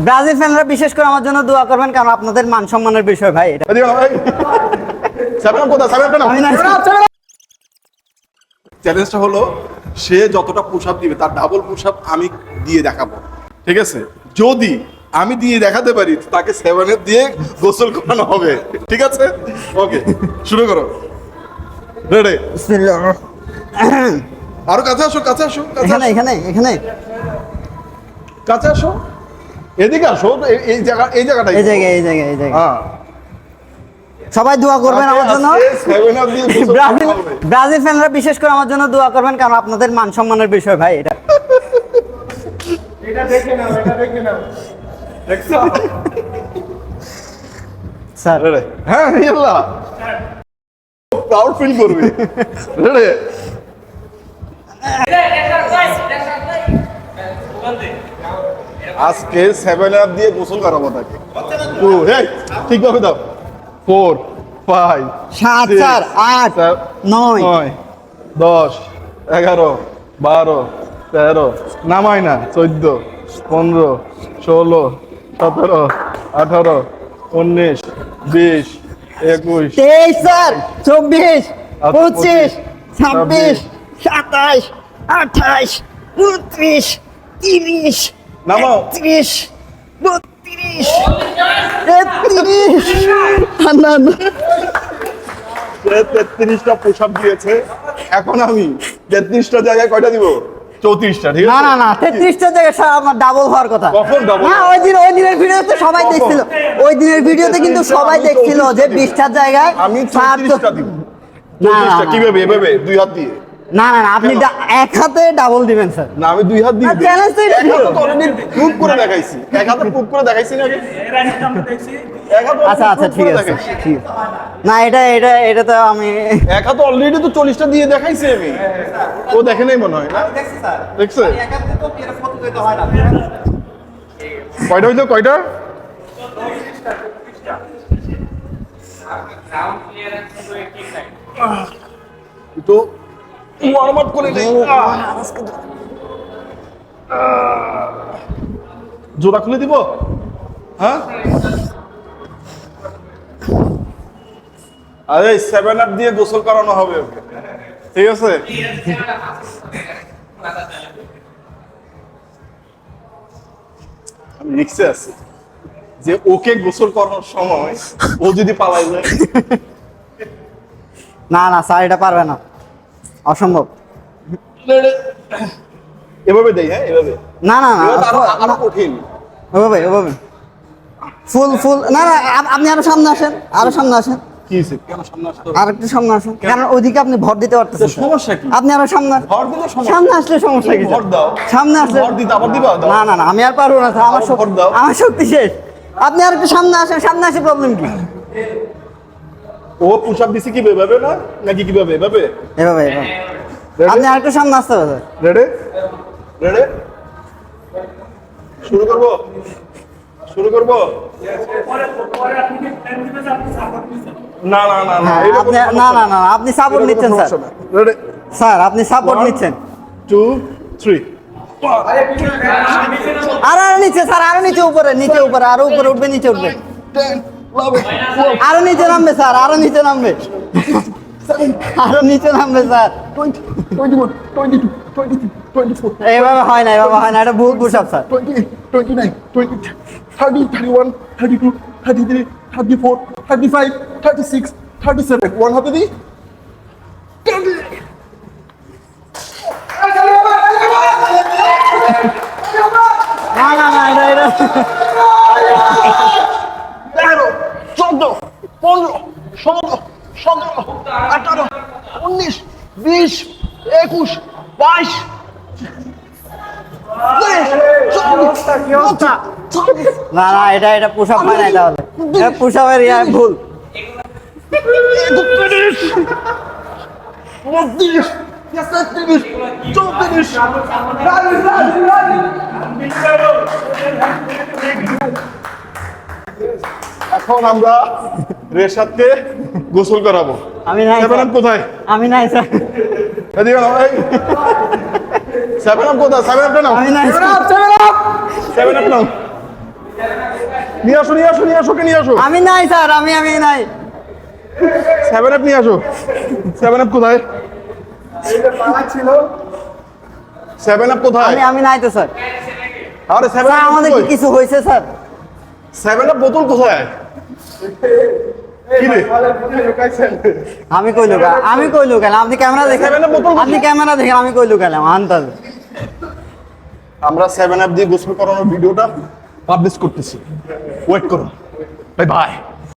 Brazil ফ্যানরা বিশেষ করে আমার জন্য দোয়া করবেন, কারণ আপনাদের মান সম্মানের বিষয় ভাই এটা। চ্যালেঞ্জটা হলো সে যতটা পুশ আপ দিবে তার ডাবল পুশ আপ আমি দিয়ে দেখাবো, ঠিক আছে? যদি আমি দিয়ে দেখাতে পারি তাকে 7 দিয়ে গোসল করানো হবে, ঠিক আছে? ওকে, শুরু করো। রেডি? বিসমিল্লাহ। আরো কাছে আসো, কাছে আসো, এখানে এখানে এখানে কাছে আসো, এদিকে আসো। এই জায়গাটা এই জায়গায় এই জায়গায় এই জায়গায়। হ্যাঁ, সবাই দোয়া করবেন আমার জন্য। ব্রাজিল ফ্যানরা বিশেষ করে আমার জন্য দোয়া করবেন, কারণ আপনাদের মান সম্মানের বিষয় ভাই এটা। এটা দেখে নাও, এটা দেখে নাও। দেখছো? স্যার হ্যাঁ, ইয়াল্লা প্রাউড ফিল করবে। রেডি? আজকে 7 দিয়ে গোসল করাবো তাকে। ঠিকভাবে দাও। 4 5 7 4 8 9 10 11 12 13 নামাই না 14 15 16 17 18 19 20 21 23 স্যার 24 25 26 27 28 29 30 নামাও। 31 32 33 না না 33টা পুশ আপ দিয়েছে। এখন আমি 33টা জায়গায় কয়টা দিব? 34টা, ঠিক না আছে? না না 33টা জায়গায় স্যার আমার ডাবল হওয়ার কথা। কখন double? না ওই দিনের ভিডিওতে সবাই কখন? দেখছিল, ওই দিনের ভিডিওতে কিন্তু সবাই আমি দেখছিল যে 34টা 20টার জায়গায় আমি স্যার তো 34টা দিব। না, না, 34টা না। কিভাবে? এভাবে দুই হাত দিয়ে? না না না আপনি কেন? এক হাতে ডাবল দিবেন স্যার। না, আমি দুই হাত দিয়ে আর দিই। challenge তো এটা এক ছিল। হাতে তো অলরেডি প্রুভ করে দেখাইছি। এক হাতে প্রুভ করে দেখাইছি নাকি? এক হাতে আচ্ছা আচ্ছা proof ঠিক করে আছে দেখাইছি। ঠিক আছে। না এটা তো আমি এক হাতে অলরেডি তো 40টা দিয়ে দেখাইছি আমি। ও দেখে নাই মনে হয় না? দেখছে? কয়টা হইলো? কয়টা? একটু ওয়ার্ম আপ করে নেই। জোড়া খুলে দিব? হ্যাঁ, আরে 7 আপ দিয়ে গোসল করানো হবে ওকে, ঠিক আছে? আমি রিক্সে আছি যে ওকে গোসল করানোর সময় ও যদি পালাই যায়। না না স্যার এটা পারবে না, অসম্ভব। এভাবে দেই, হ্যাঁ এভাবে। না না না এভাবে আরো কঠিন। ওভাবে ফুল না না আপনি আরো সামনে আসেন, আরো সামনে আসেন, কি হইছে? কেন সামনে আসতে হবে? আর একটু সামনে আসেন, কারণ ওইদিকে আপনি ভর দিতে পারতেছেন তো সমস্যা কি? আপনি আরো সামনে ভর দিলে সমস্যা? সামনে আসলে সমস্যা কি? ভর দাও। সামনে আসলে ভর দিতে আবার দিবা? দাও। না না না আমি আর পারবো না স্যার, আরো ভর দাও। আমার শক্তি শেষ। আপনি আর একটু সামনে আসেন, সামনে আসে প্রবলেম কি? ও পুশ আপ দিছে কি এভাবে না নাকি কিভাবে? এভাবে? এভাবে আপনি আর একটু সামনে আসতে হবে। রেডি? রেডি? শুরু করব? শুরু করব? না না না না, হ্যাঁ, এটা আপনি কোনো না সমস্যা না না আপনি সাপোর্ট নিচ্ছেন স্যার। রেডি? স্যার আপনি সাপোর্ট 1 নিচ্ছেন। 2 3 আরো নিচে স্যার, আরো নিচে, উপরে আরো উপরে উঠবে, নিচে উঠবে, 10 11 আরো নিচে নামবে স্যার, আরো নিচে নামবে, আরো নিচে নামবে স্যার। 20 21 22 23 24 এইভাবে হয় না, এটা ভুল পুশ-আপ স্যার। 28 29 30 31 32 33 34 35 36 37 ওয়ান হাতে দি। না এটা 13 14 15 16 17 18 19 20 21 22 না এটা পুশ-আপ হয় না, তাহলে এটা পুশ-আপের ভুল। 32 33 এখন আমরা রেশাদকে গোসল করাবো। আমি নাই সেভেন স্যার, আপ কোথায়? আমি নাই স্যার, এদিকে নাও, এই। সেভেন আপ কোথায়? সেভেন আপটা নাও। আমি নাই সেভেন আপ নাও। নিয়ে আসো নিয়ে আসো নিয়ে আসো, কে নিয়ে আসো। আমি নাই স্যার, আমি নাই। 7 আপ নিয়ে আসো। 7 আপ কোথায়? 7 আপ কোথায়? আমি নাই তো স্যার। আরে 7 স্যার আপ আমাদের কি কিছু হয়েছে স্যার? 7 আপ বোতল কোথায়? কি রে? আমি কই লুকা, আপনি ক্যামেরা দেখেন, 7 আপ বোতল আপনি ক্যামেরা দেখেন, আমি কই লুকালাম আন্দাজ। আমরা 7 আপ দিয়ে গোসল করানোর ভিডিওটা পাবলিশ করতেছি, ওয়েট করুন। Bye bye.